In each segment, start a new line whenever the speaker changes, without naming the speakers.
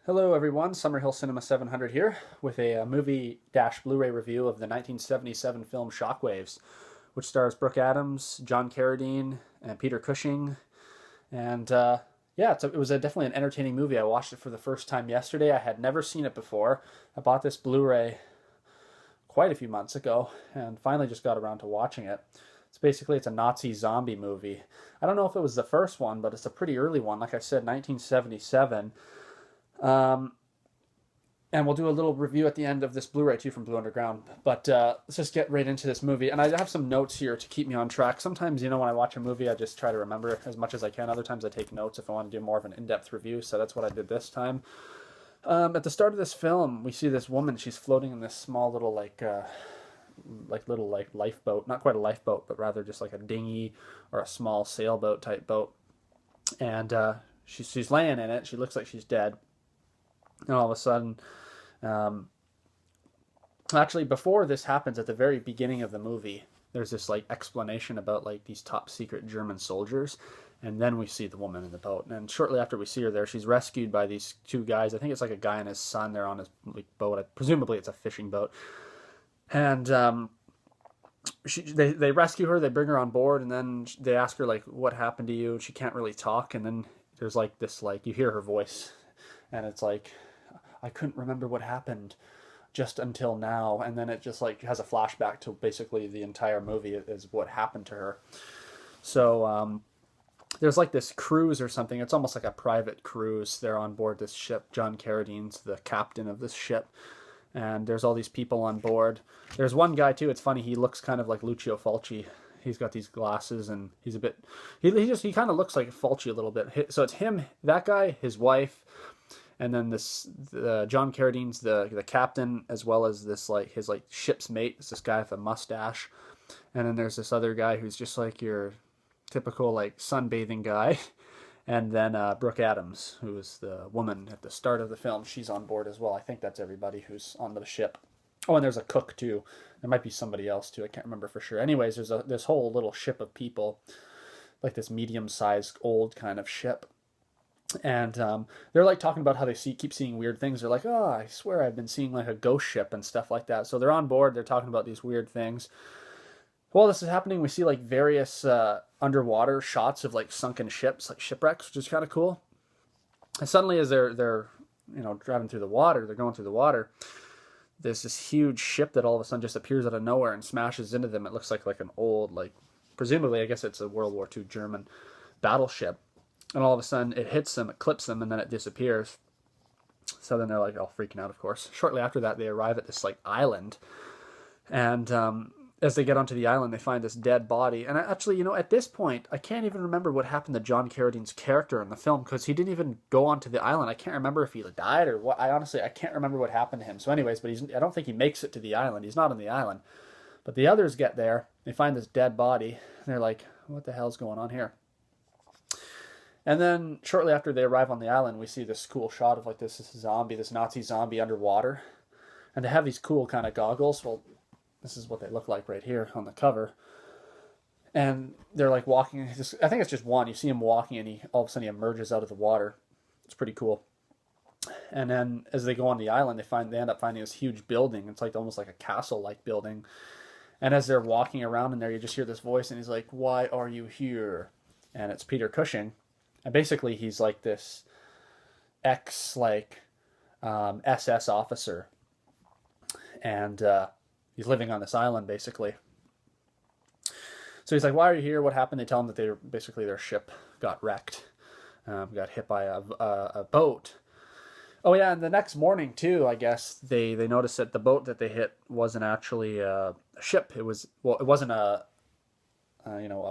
Hello everyone, Summerhill Cinema 700 here with a movie-Blu-ray review of the 1977 film Shockwaves, which stars Brooke Adams, John Carradine, and Peter Cushing. And yeah, it was definitely an entertaining movie. I watched it for the first time yesterday. I had never seen it before. I bought this Blu-ray quite a few months ago and finally just got around to watching it. It's a Nazi zombie movie. I don't know if it was the first one, but it's a pretty early one. Like I said, 1977. And we'll do a little review at the end of this Blu-ray too from Blue Underground. But let's just get right into this movie. And I have some notes here to keep me on track. Sometimes, when I watch a movie, I just try to remember as much as I can. Other times I take notes if I want to do more of an in-depth review. So that's what I did this time. At the start of this film, we see this woman. She's floating in this small little lifeboat. Not quite a lifeboat, but rather just like a dinghy or a small sailboat type boat. And she's laying in it. She looks like she's dead. And all of a sudden, actually, before this happens, at the very beginning of the movie, there's this explanation about these top secret German soldiers, and then we see the woman in the boat. And shortly after we see her there, she's rescued by these two guys. I think it's like a guy and his son. They're on his boat. Presumably, it's a fishing boat. And they rescue her. They bring her on board, and then they ask her what happened to you. She can't really talk, and then there's this you hear her voice, and it's I couldn't remember what happened just until now. And then it just has a flashback to basically the entire movie is what happened to her. So there's this cruise or something. It's almost like a private cruise. They're on board this ship. John Carradine's the captain of this ship. And there's all these people on board. There's one guy too. It's funny. He looks kind of like Lucio Fulci. He's got these glasses and he's a bit, he kind of looks like Fulci a little bit. So it's him, that guy, his wife, and then John Carradine's the captain, as well as this his ship's mate. It's this guy with a mustache, and then there's this other guy who's just like your typical sunbathing guy, and then Brooke Adams, who is the woman at the start of the film. She's on board as well. I think that's everybody who's on the ship. Oh, and there's a cook too. There might be somebody else too. I can't remember for sure. Anyways, there's this whole little ship of people, this medium-sized old kind of ship. And they're talking about how they keep seeing weird things. They're oh, I swear I've been seeing a ghost ship and stuff like that. So they're on board. They're talking about these weird things. While this is happening, we see various underwater shots of sunken ships, shipwrecks, which is kind of cool. And suddenly, as they're driving through the water, they're going through the water. There's this huge ship that all of a sudden just appears out of nowhere and smashes into them. It looks like an old, presumably, I guess it's a World War II German battleship. And all of a sudden, it hits them, it clips them, and then it disappears. So then they're all freaking out, of course. Shortly after that, they arrive at this island. And as they get onto the island, they find this dead body. And actually, at this point, I can't even remember what happened to John Carradine's character in the film, because he didn't even go onto the island. I can't remember if he died or what. I can't remember what happened to him. So anyways, but I don't think he makes it to the island. He's not on the island. But the others get there. They find this dead body. And they're like, what the hell's going on here? And then shortly after they arrive on the island, we see this cool shot of this Nazi zombie underwater. And they have these cool kind of goggles. Well, this is what they look like right here on the cover. And they're walking. I think it's just one. You see him walking and all of a sudden he emerges out of the water. It's pretty cool. And then as they go on the island, they end up finding this huge building. It's almost like a castle-like building. And as they're walking around in there, you just hear this voice and he's like, "Why are you here?" And it's Peter Cushing. And basically, he's this ex SS officer, and he's living on this island basically. So he's like, "Why are you here? What happened?" They tell him that their ship got wrecked, got hit by a boat. Oh yeah, and the next morning too, I guess they noticed that the boat that they hit wasn't actually a ship. It wasn't a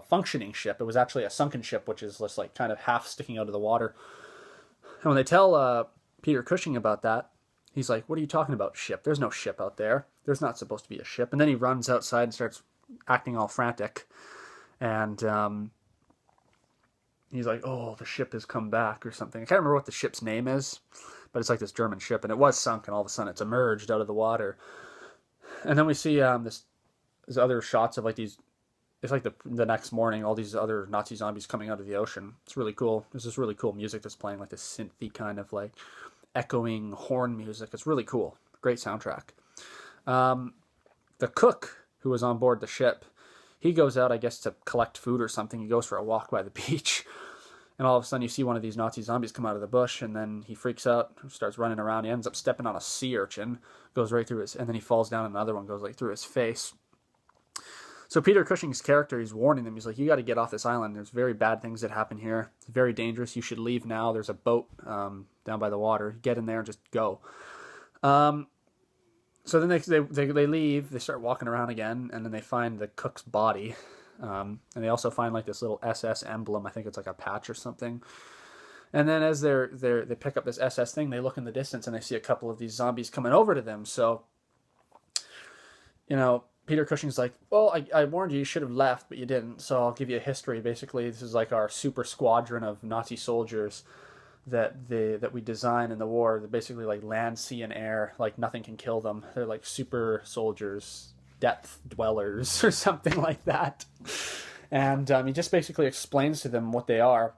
functioning ship. It was actually a sunken ship, which is just kind of half sticking out of the water. And when they tell Peter Cushing about that, he's like, "What are you talking about, ship? There's no ship out there. There's not supposed to be a ship." And then he runs outside and starts acting all frantic. And he's like, "Oh, the ship has come back," or something. I can't remember what the ship's name is, but it's this German ship, and it was sunk, and all of a sudden it's emerged out of the water. And then we see this other shots of these. It's the next morning, all these other Nazi zombies coming out of the ocean. It's really cool. There's this really cool music that's playing, this synthy kind of echoing horn music. It's really cool. Great soundtrack. The cook who was on board the ship, he goes out, I guess, to collect food or something. He goes for a walk by the beach. And all of a sudden you see one of these Nazi zombies come out of the bush, and then he freaks out, starts running around. He ends up stepping on a sea urchin, goes right through his, and then he falls down, and another one goes like through his face. So Peter Cushing's character, he's warning them. He's like, you got to get off this island. There's very bad things that happen here. It's very dangerous. You should leave now. There's a boat down by the water. Get in there and just go. So then they leave. They start walking around again, and then they find the cook's body. And they also find like this little SS emblem. I think it's like a patch or something. And then as they pick up this SS thing, they look in the distance and they see a couple of these zombies coming over to them. So, Peter Cushing's like, well, I warned you should have left, but you didn't. So I'll give you a history. Basically, this is like our super squadron of Nazi soldiers that we design in the war. They're basically like land, sea, and air. Like nothing can kill them. They're like super soldiers, depth dwellers or something like that. And he just basically explains to them what they are.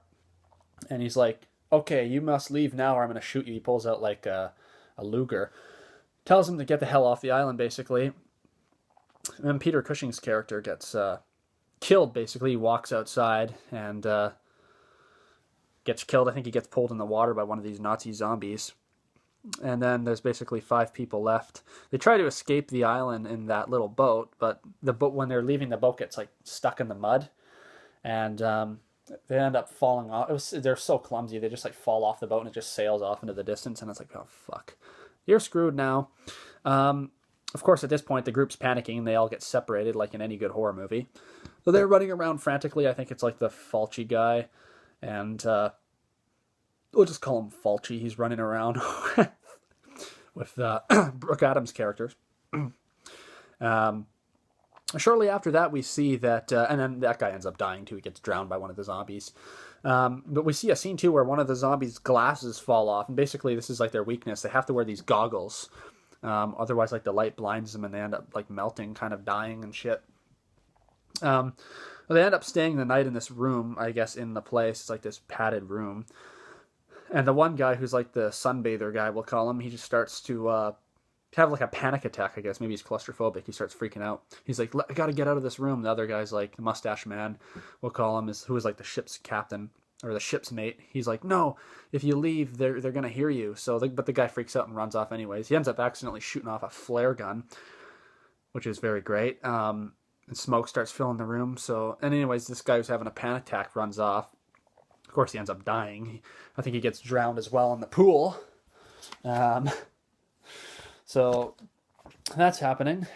And he's like, okay, you must leave now or I'm going to shoot you. He pulls out like a Luger. Tells them to get the hell off the island, basically. And then Peter Cushing's character gets killed, basically. He walks outside and gets killed. I think he gets pulled in the water by one of these Nazi zombies. And then there's basically 5 people left. They try to escape the island in that little boat, but the boat, when they're leaving, the boat gets like stuck in the mud, and they end up falling off. They're so clumsy, they just like fall off the boat and it just sails off into the distance. And it's like, oh fuck, you're screwed now. Of course, at this point, the group's panicking and they all get separated, like in any good horror movie. So they're running around frantically. I think it's like the Fulci guy, and we'll just call him Fulci. He's running around with Brooke Adams' characters. Shortly after that, we see that, and then that guy ends up dying too. He gets drowned by one of the zombies. But we see a scene too where one of the zombies' glasses fall off, and basically this is like their weakness. They have to wear these goggles, otherwise like the light blinds them and they end up like melting, kind of dying and shit. Well, they end up staying the night in this room, I guess, in the place. It's like this padded room. And the one guy who's like the sunbather guy, we'll call him, he just starts to have like a panic attack, I guess. Maybe he's claustrophobic. He starts freaking out. He's like, I gotta get out of this room. The other guy's like, the mustache man, we'll call him, who is like the ship's captain, or the ship's mate. He's like, no, if you leave, they're gonna hear you. But the guy freaks out and runs off anyways. He ends up accidentally shooting off a flare gun, which is very great. And smoke starts filling the room. And anyways, this guy who's having a panic attack runs off. Of course, he ends up dying. I think he gets drowned as well in the pool. So that's happening.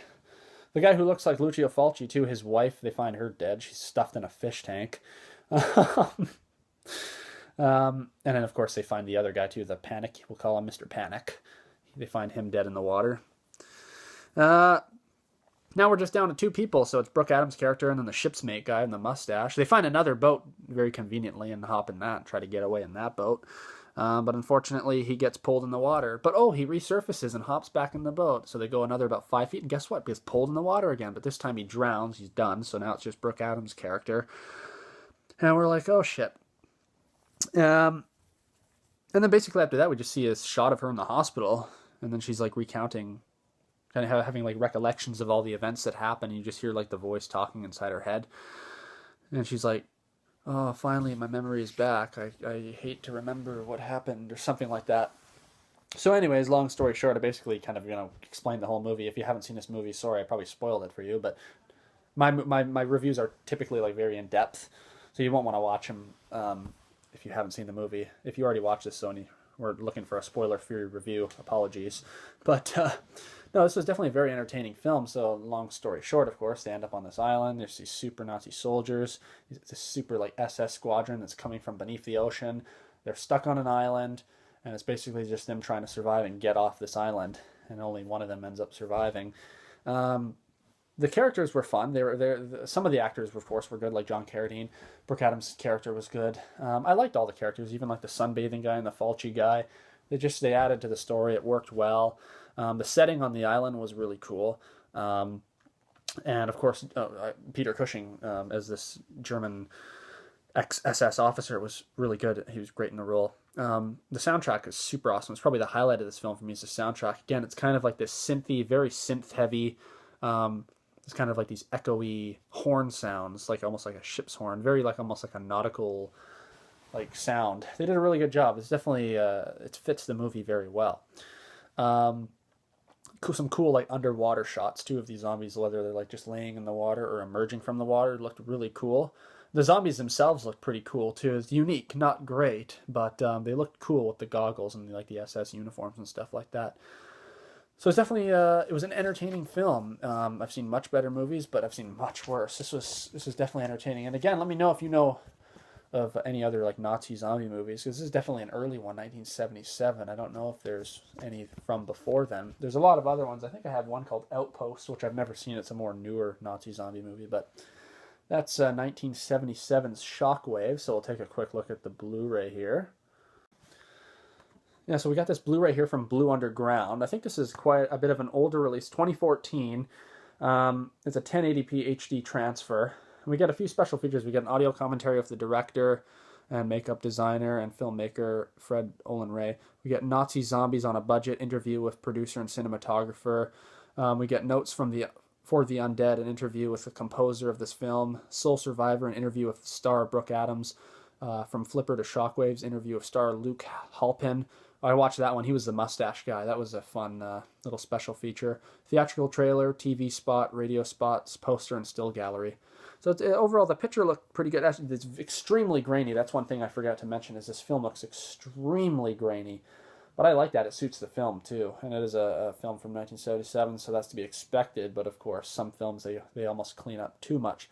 The guy who looks like Lucio Fulci, too, his wife, they find her dead. She's stuffed in a fish tank. And then, of course, they find the other guy, too, the Panic. We'll call him Mr. Panic. They find him dead in the water. Now we're just down to 2 people, so it's Brooke Adams' character and then the ship's mate guy and the mustache. They find another boat very conveniently and hop in that and try to get away in that boat. But unfortunately, he gets pulled in the water. But he resurfaces and hops back in the boat. So they go another about 5 feet, and guess what? He gets pulled in the water again. But this time he drowns. He's done. So now it's just Brooke Adams' character. And we're like, oh shit. And then basically after that, we just see a shot of her in the hospital. And then she's like recounting, kind of having like recollections of all the events that happen. And you just hear like the voice talking inside her head. And she's like, oh, finally my memory is back. I hate to remember what happened, or something like that. So anyways, long story short, I basically kind of, explain the whole movie. If you haven't seen this movie, sorry, I probably spoiled it for you, but my reviews are typically like very in depth, so you won't want to watch them if you haven't seen the movie. If you already watched this, Sony, we're looking for a spoiler-free review. Apologies. But no, this was definitely a very entertaining film. So long story short, of course, they end up on this island. There's these super Nazi soldiers. It's this super like SS squadron that's coming from beneath the ocean. They're stuck on an island, and it's basically just them trying to survive and get off this island. And only one of them ends up surviving. The characters were fun. Some of the actors, of course, were good, like John Carradine. Brooke Adams' character was good. I liked all the characters, even like the sunbathing guy and the Fulci guy. They added to the story. It worked well. The setting on the island was really cool. And of course, Peter Cushing as this German ex-SS officer was really good. He was great in the role. The soundtrack is super awesome. It's probably the highlight of this film for me is the soundtrack. Again, it's kind of like this synthy, very synth heavy. It's kind of like these echoey horn sounds, like almost like a ship's horn, very like almost like a nautical like sound. They did a really good job. It's definitely it fits the movie very well. Um, some cool like underwater shots too of these zombies, whether they're like just laying in the water or emerging from the water. It looked really cool. The zombies themselves look pretty cool too. It's unique, not great, but they looked cool with the goggles and like the SS uniforms and stuff like that. So it's definitely it was an entertaining film. I've seen much better movies, but I've seen much worse. This was definitely entertaining. And again, let me know if you know of any other like Nazi zombie movies, because this is definitely an early one, 1977. I don't know if there's any from before then. There's a lot of other ones. I think I have one called Outpost, which I've never seen. It's a more newer Nazi zombie movie, but that's 1977's Shockwave. So we'll take a quick look at the Blu-ray here. Yeah, so we got this Blu-ray here from Blue Underground. I think this is quite a bit of an older release, 2014. It's a 1080p HD transfer. We get a few special features. We get an audio commentary of the director and makeup designer and filmmaker Fred Olen Ray. We get Nazi zombies on a budget, interview with producer and cinematographer. We get notes from For the Undead, an interview with the composer of this film. Soul Survivor, an interview with star Brooke Adams. From Flipper to Shockwaves, interview with star Luke Halpin. I watched that one. He was the mustache guy. That was a fun little special feature. Theatrical trailer, TV spot, radio spots, poster, and still gallery. So overall, the picture looked pretty good. Actually, it's extremely grainy. That's one thing I forgot to mention is this film looks extremely grainy. But I like that. It suits the film, too. And it is a film from 1977, so that's to be expected. But, of course, some films, they almost clean up too much.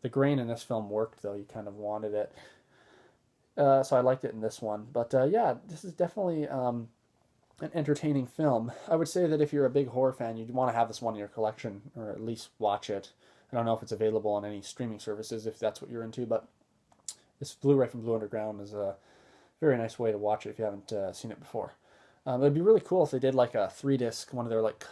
The grain in this film worked, though. You kind of wanted it. So I liked it in this one. But, yeah, this is definitely an entertaining film. I would say that if you're a big horror fan, you'd want to have this one in your collection, or at least watch it. I don't know if it's available on any streaming services, if that's what you're into, but this Blu-ray from Blue Underground is a very nice way to watch it if you haven't seen it before. It'd be really cool if they did like a 3-disc, one of their like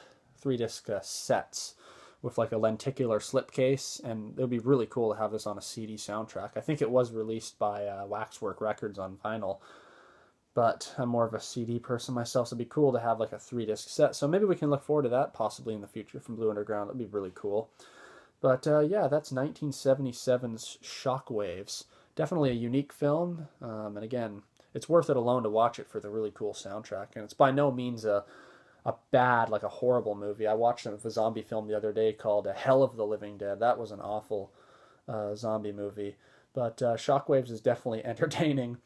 3-disc sets with like a lenticular slipcase, and it would be really cool to have this on a CD soundtrack. I think it was released by Waxwork Records on vinyl, but I'm more of a CD person myself, so it'd be cool to have like a 3-disc set. So maybe we can look forward to that possibly in the future from Blue Underground. That'd be really cool. But yeah, that's 1977's Shockwaves. Definitely a unique film, and again, it's worth it alone to watch it for the really cool soundtrack. And it's by no means a bad, like a horrible movie. I watched a zombie film the other day called Hell of the Living Dead. That was an awful zombie movie. But Shockwaves is definitely entertaining.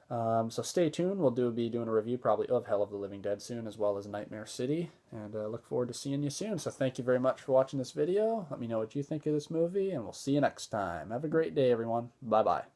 So stay tuned. We'll be doing a review probably of Hell of the Living Dead soon, as well as Nightmare City. And look forward to seeing you soon. So thank you very much for watching this video. Let me know what you think of this movie, and we'll see you next time. Have a great day, everyone. Bye-bye.